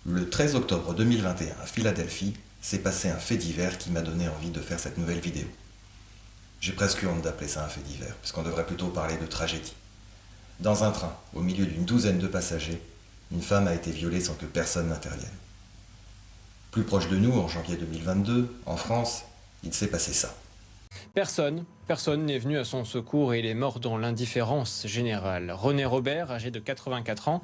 Le 13 octobre 2021 à Philadelphie, s'est passé un fait divers qui m'a donné envie de faire cette nouvelle vidéo. J'ai presque honte d'appeler ça un fait divers, puisqu'on devrait plutôt parler de tragédie. Dans un train, au milieu d'une douzaine de passagers, une femme a été violée sans que personne n'intervienne. Plus proche de nous, en janvier 2022, en France, il s'est passé ça. Personne n'est venu à son secours et il est mort dans l'indifférence générale. René Robert, âgé de 84 ans,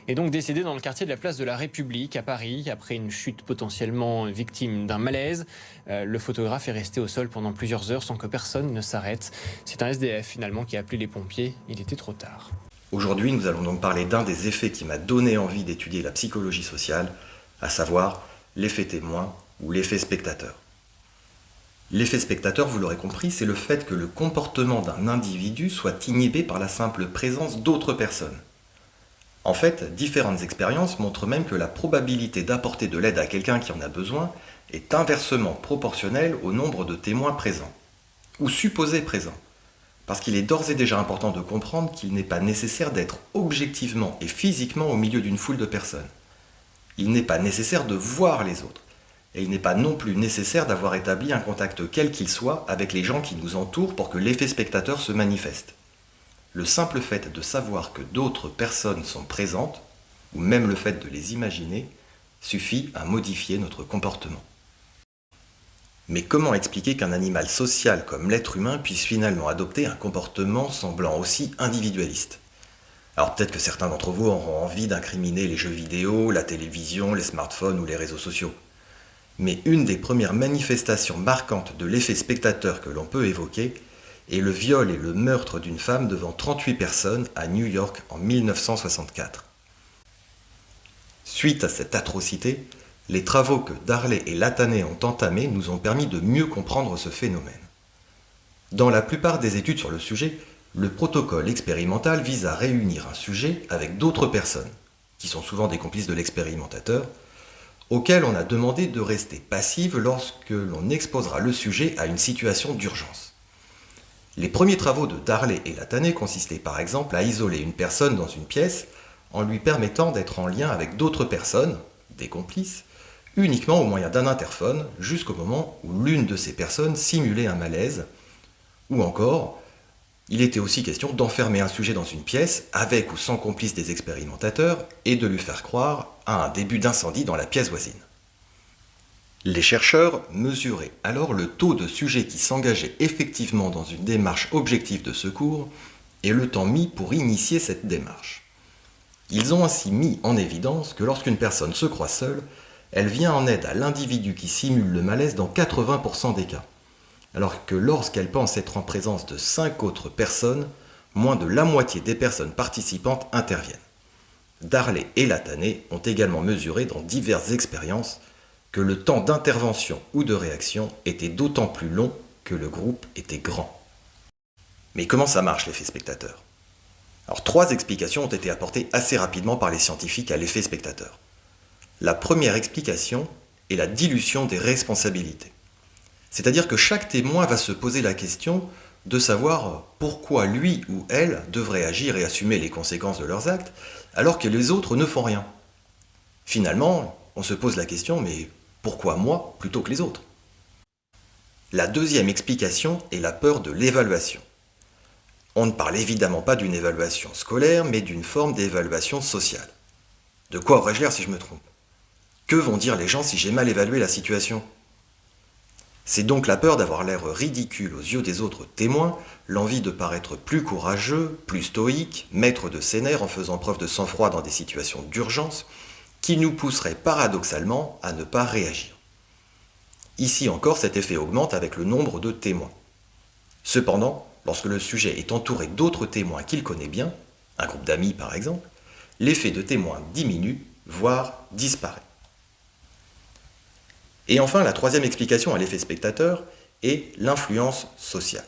est donc décédé dans le quartier de la place de la République à Paris après une chute potentiellement victime d'un malaise. Le photographe est resté au sol pendant plusieurs heures sans que personne ne s'arrête. C'est un SDF finalement qui a appelé les pompiers. Il était trop tard. Aujourd'hui, nous allons donc parler d'un des effets qui m'a donné envie d'étudier la psychologie sociale, à savoir l'effet témoin ou l'effet spectateur. L'effet spectateur, vous l'aurez compris, c'est le fait que le comportement d'un individu soit inhibé par la simple présence d'autres personnes. En fait, différentes expériences montrent même que la probabilité d'apporter de l'aide à quelqu'un qui en a besoin est inversement proportionnelle au nombre de témoins présents, ou supposés présents, parce qu'il est d'ores et déjà important de comprendre qu'il n'est pas nécessaire d'être objectivement et physiquement au milieu d'une foule de personnes. Il n'est pas nécessaire de voir les autres. Et il n'est pas non plus nécessaire d'avoir établi un contact quel qu'il soit avec les gens qui nous entourent pour que l'effet spectateur se manifeste. Le simple fait de savoir que d'autres personnes sont présentes, ou même le fait de les imaginer, suffit à modifier notre comportement. Mais comment expliquer qu'un animal social comme l'être humain puisse finalement adopter un comportement semblant aussi individualiste ? Alors peut-être que certains d'entre vous auront envie d'incriminer les jeux vidéo, la télévision, les smartphones ou les réseaux sociaux. Mais une des premières manifestations marquantes de l'effet spectateur que l'on peut évoquer est le viol et le meurtre d'une femme devant 38 personnes à New York en 1964. Suite à cette atrocité, les travaux que Darley et Latané ont entamés nous ont permis de mieux comprendre ce phénomène. Dans la plupart des études sur le sujet, le protocole expérimental vise à réunir un sujet avec d'autres personnes, qui sont souvent des complices de l'expérimentateur, auquel on a demandé de rester passive lorsque l'on exposera le sujet à une situation d'urgence. Les premiers travaux de Darley et Latané consistaient par exemple à isoler une personne dans une pièce en lui permettant d'être en lien avec d'autres personnes, des complices, uniquement au moyen d'un interphone jusqu'au moment où l'une de ces personnes simulait un malaise, ou encore, il était aussi question d'enfermer un sujet dans une pièce, avec ou sans complice des expérimentateurs, et de lui faire croire à un début d'incendie dans la pièce voisine. Les chercheurs mesuraient alors le taux de sujets qui s'engageaient effectivement dans une démarche objective de secours et le temps mis pour initier cette démarche. Ils ont ainsi mis en évidence que lorsqu'une personne se croit seule, elle vient en aide à l'individu qui simule le malaise dans 80% des cas. Alors que lorsqu'elle pense être en présence de 5 autres personnes, moins de la moitié des personnes participantes interviennent. Darley et Latané ont également mesuré dans diverses expériences que le temps d'intervention ou de réaction était d'autant plus long que le groupe était grand. Mais comment ça marche l'effet spectateur ? Alors 3 explications ont été apportées assez rapidement par les scientifiques à l'effet spectateur. La première explication est la dilution des responsabilités. C'est-à-dire que chaque témoin va se poser la question de savoir pourquoi lui ou elle devrait agir et assumer les conséquences de leurs actes, alors que les autres ne font rien. Finalement, on se pose la question, mais pourquoi moi plutôt que les autres ? La deuxième explication est la peur de l'évaluation. On ne parle évidemment pas d'une évaluation scolaire, mais d'une forme d'évaluation sociale. De quoi aurais-je l'air si je me trompe ? Que vont dire les gens si j'ai mal évalué la situation ? C'est donc la peur d'avoir l'air ridicule aux yeux des autres témoins, l'envie de paraître plus courageux, plus stoïque, maître de ses nerfs en faisant preuve de sang-froid dans des situations d'urgence, qui nous pousserait paradoxalement à ne pas réagir. Ici encore, cet effet augmente avec le nombre de témoins. Cependant, lorsque le sujet est entouré d'autres témoins qu'il connaît bien, un groupe d'amis par exemple, l'effet de témoin diminue, voire disparaît. Et enfin, la troisième explication à l'effet spectateur est l'influence sociale.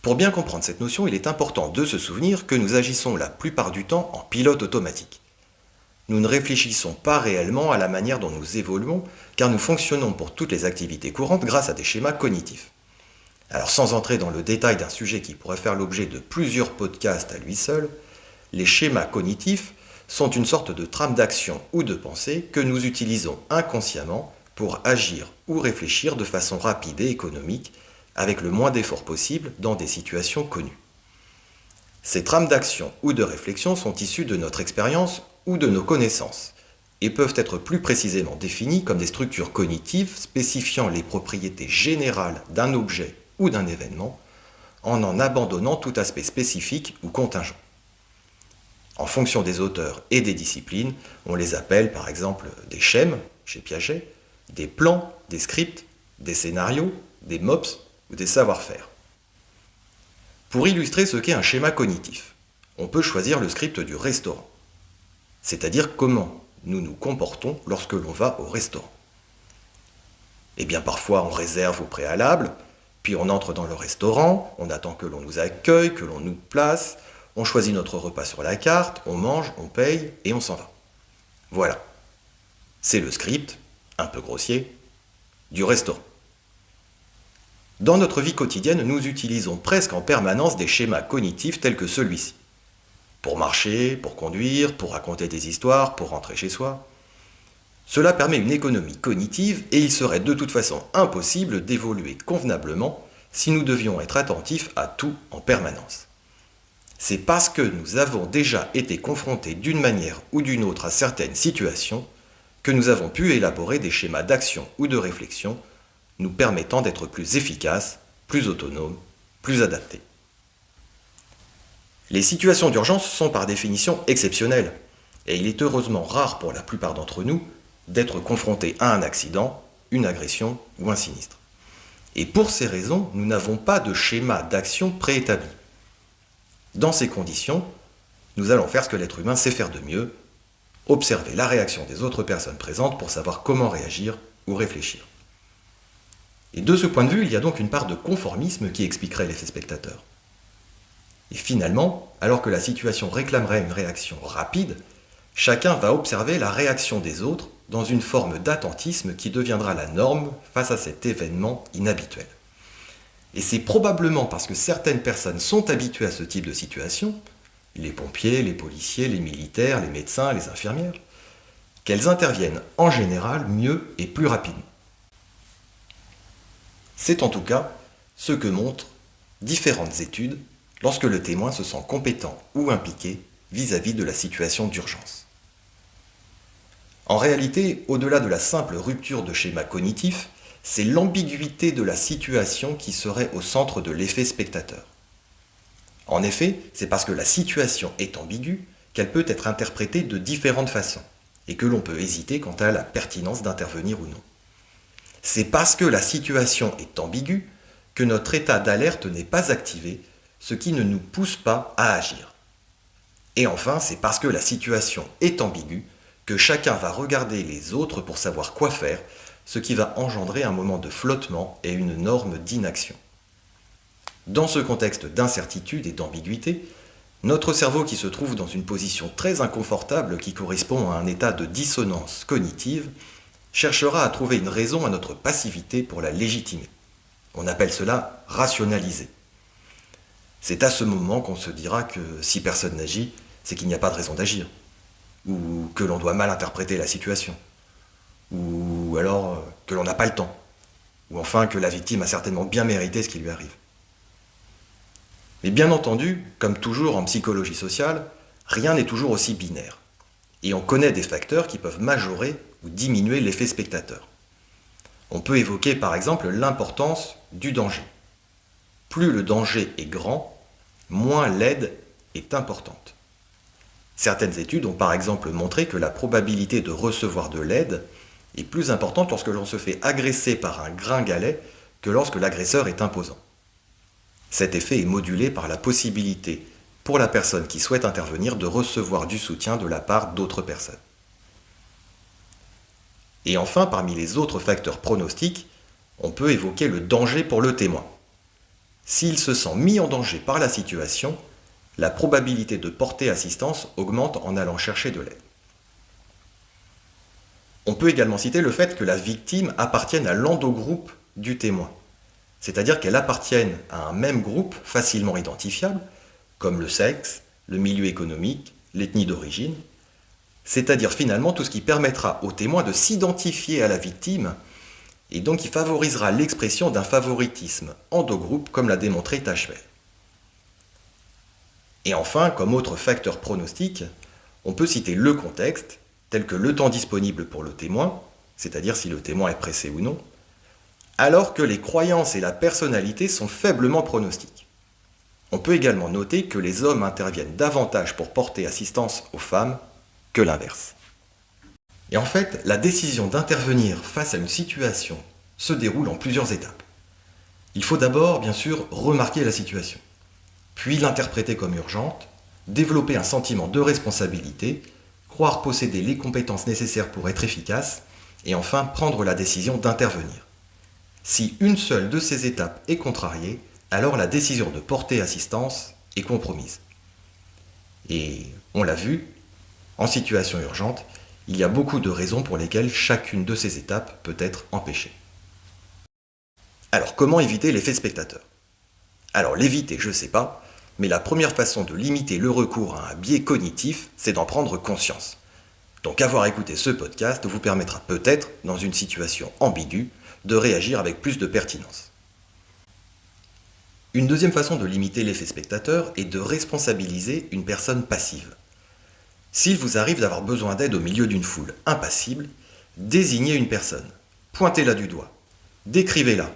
Pour bien comprendre cette notion, il est important de se souvenir que nous agissons la plupart du temps en pilote automatique. Nous ne réfléchissons pas réellement à la manière dont nous évoluons, car nous fonctionnons pour toutes les activités courantes grâce à des schémas cognitifs. Alors sans entrer dans le détail d'un sujet qui pourrait faire l'objet de plusieurs podcasts à lui seul, les schémas cognitifs sont une sorte de trame d'action ou de pensée que nous utilisons inconsciemment pour agir ou réfléchir de façon rapide et économique, avec le moins d'efforts possible dans des situations connues. Ces trames d'action ou de réflexion sont issues de notre expérience ou de nos connaissances, et peuvent être plus précisément définies comme des structures cognitives spécifiant les propriétés générales d'un objet ou d'un événement, en abandonnant tout aspect spécifique ou contingent. En fonction des auteurs et des disciplines, on les appelle par exemple des schèmes, chez Piaget, des plans, des scripts, des scénarios, des MOPS ou des savoir-faire. Pour illustrer ce qu'est un schéma cognitif, on peut choisir le script du restaurant, c'est-à-dire comment nous nous comportons lorsque l'on va au restaurant. Eh bien parfois on réserve au préalable, puis on entre dans le restaurant, on attend que l'on nous accueille, que l'on nous place, on choisit notre repas sur la carte, on mange, on paye et on s'en va. Voilà. C'est le script, un peu grossier, du restaurant. Dans notre vie quotidienne, nous utilisons presque en permanence des schémas cognitifs tels que celui-ci. Pour marcher, pour conduire, pour raconter des histoires, pour rentrer chez soi. Cela permet une économie cognitive et il serait de toute façon impossible d'évoluer convenablement si nous devions être attentifs à tout en permanence. C'est parce que nous avons déjà été confrontés d'une manière ou d'une autre à certaines situations que nous avons pu élaborer des schémas d'action ou de réflexion nous permettant d'être plus efficaces, plus autonomes, plus adaptés. Les situations d'urgence sont par définition exceptionnelles, et il est heureusement rare pour la plupart d'entre nous d'être confrontés à un accident, une agression ou un sinistre. Et pour ces raisons, nous n'avons pas de schéma d'action préétabli. Dans ces conditions, nous allons faire ce que l'être humain sait faire de mieux, observer la réaction des autres personnes présentes pour savoir comment réagir ou réfléchir. Et de ce point de vue, il y a donc une part de conformisme qui expliquerait l'effet spectateur. Et finalement, alors que la situation réclamerait une réaction rapide, chacun va observer la réaction des autres dans une forme d'attentisme qui deviendra la norme face à cet événement inhabituel. Et c'est probablement parce que certaines personnes sont habituées à ce type de situation, les pompiers, les policiers, les militaires, les médecins, les infirmières, qu'elles interviennent en général mieux et plus rapidement. C'est en tout cas ce que montrent différentes études lorsque le témoin se sent compétent ou impliqué vis-à-vis de la situation d'urgence. En réalité, au-delà de la simple rupture de schéma cognitif, c'est l'ambiguïté de la situation qui serait au centre de l'effet spectateur. En effet, c'est parce que la situation est ambiguë qu'elle peut être interprétée de différentes façons, et que l'on peut hésiter quant à la pertinence d'intervenir ou non. C'est parce que la situation est ambiguë que notre état d'alerte n'est pas activé, ce qui ne nous pousse pas à agir. Et enfin, c'est parce que la situation est ambiguë que chacun va regarder les autres pour savoir quoi faire, ce qui va engendrer un moment de flottement et une norme d'inaction. Dans ce contexte d'incertitude et d'ambiguïté, notre cerveau qui se trouve dans une position très inconfortable qui correspond à un état de dissonance cognitive, cherchera à trouver une raison à notre passivité pour la légitimer. On appelle cela rationaliser. C'est à ce moment qu'on se dira que si personne n'agit, c'est qu'il n'y a pas de raison d'agir, ou que l'on doit mal interpréter la situation, ou alors que l'on n'a pas le temps, ou enfin que la victime a certainement bien mérité ce qui lui arrive. Mais bien entendu, comme toujours en psychologie sociale, rien n'est toujours aussi binaire. Et on connaît des facteurs qui peuvent majorer ou diminuer l'effet spectateur. On peut évoquer par exemple l'importance du danger. Plus le danger est grand, moins l'aide est importante. Certaines études ont par exemple montré que la probabilité de recevoir de l'aide est plus importante lorsque l'on se fait agresser par un gringalet que lorsque l'agresseur est imposant. Cet effet est modulé par la possibilité pour la personne qui souhaite intervenir de recevoir du soutien de la part d'autres personnes. Et enfin, parmi les autres facteurs pronostiques, on peut évoquer le danger pour le témoin. S'il se sent mis en danger par la situation, la probabilité de porter assistance augmente en allant chercher de l'aide. On peut également citer le fait que la victime appartienne à l'endogroupe du témoin, c'est-à-dire qu'elle appartienne à un même groupe facilement identifiable, comme le sexe, le milieu économique, l'ethnie d'origine, c'est-à-dire finalement tout ce qui permettra au témoin de s'identifier à la victime et donc qui favorisera l'expression d'un favoritisme endogroupe comme l'a démontré Tachwell. Et enfin, comme autre facteur pronostic, on peut citer le contexte, tel que le temps disponible pour le témoin, c'est-à-dire si le témoin est pressé ou non, alors que les croyances et la personnalité sont faiblement pronostiques. On peut également noter que les hommes interviennent davantage pour porter assistance aux femmes que l'inverse. Et en fait, la décision d'intervenir face à une situation se déroule en plusieurs étapes. Il faut d'abord, bien sûr, remarquer la situation, puis l'interpréter comme urgente, développer un sentiment de responsabilité, croire posséder les compétences nécessaires pour être efficace, et enfin prendre la décision d'intervenir. Si une seule de ces étapes est contrariée, alors la décision de porter assistance est compromise. Et on l'a vu, en situation urgente, il y a beaucoup de raisons pour lesquelles chacune de ces étapes peut être empêchée. Alors comment éviter l'effet spectateur ? Alors l'éviter, je ne sais pas, mais la première façon de limiter le recours à un biais cognitif, c'est d'en prendre conscience. Donc avoir écouté ce podcast vous permettra peut-être, dans une situation ambiguë, de réagir avec plus de pertinence. Une deuxième façon de limiter l'effet spectateur est de responsabiliser une personne passive. S'il vous arrive d'avoir besoin d'aide au milieu d'une foule impassible, désignez une personne, pointez-la du doigt, décrivez-la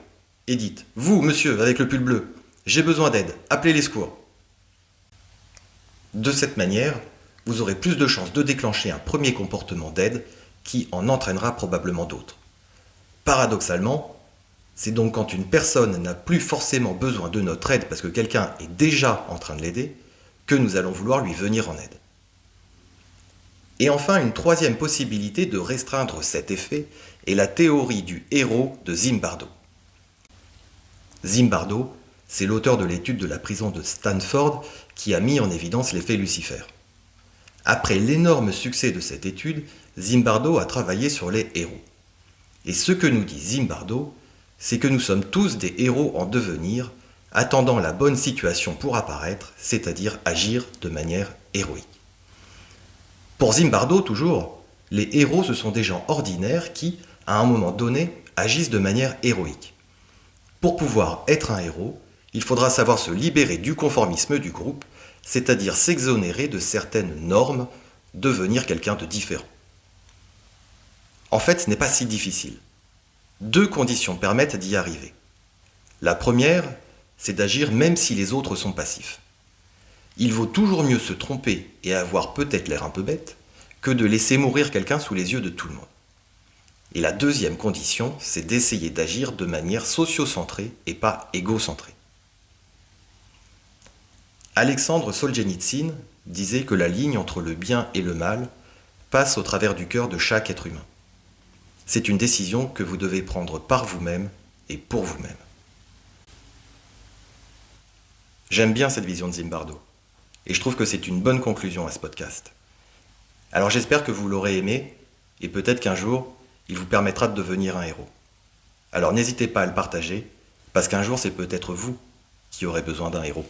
et dites « Vous, monsieur, avec le pull bleu, j'ai besoin d'aide, appelez les secours ». De cette manière, vous aurez plus de chances de déclencher un premier comportement d'aide qui en entraînera probablement d'autres. Paradoxalement, c'est donc quand une personne n'a plus forcément besoin de notre aide parce que quelqu'un est déjà en train de l'aider que nous allons vouloir lui venir en aide. Et enfin, une troisième possibilité de restreindre cet effet est la théorie du héros de Zimbardo. Zimbardo, c'est l'auteur de l'étude de la prison de Stanford qui a mis en évidence l'effet Lucifer. Après l'énorme succès de cette étude, Zimbardo a travaillé sur les héros. Et ce que nous dit Zimbardo, c'est que nous sommes tous des héros en devenir, attendant la bonne situation pour apparaître, c'est-à-dire agir de manière héroïque. Pour Zimbardo, toujours, les héros, ce sont des gens ordinaires qui, à un moment donné, agissent de manière héroïque. Pour pouvoir être un héros, il faudra savoir se libérer du conformisme du groupe, c'est-à-dire s'exonérer de certaines normes, devenir quelqu'un de différent. En fait, ce n'est pas si difficile. Deux conditions permettent d'y arriver. La première, c'est d'agir même si les autres sont passifs. Il vaut toujours mieux se tromper et avoir peut-être l'air un peu bête que de laisser mourir quelqu'un sous les yeux de tout le monde. Et la deuxième condition, c'est d'essayer d'agir de manière socio-centrée et pas égocentrée. Alexandre Solzhenitsyn disait que la ligne entre le bien et le mal passe au travers du cœur de chaque être humain. C'est une décision que vous devez prendre par vous-même et pour vous-même. J'aime bien cette vision de Zimbardo, et je trouve que c'est une bonne conclusion à ce podcast. Alors j'espère que vous l'aurez aimé, et peut-être qu'un jour, il vous permettra de devenir un héros. Alors n'hésitez pas à le partager, parce qu'un jour c'est peut-être vous qui aurez besoin d'un héros.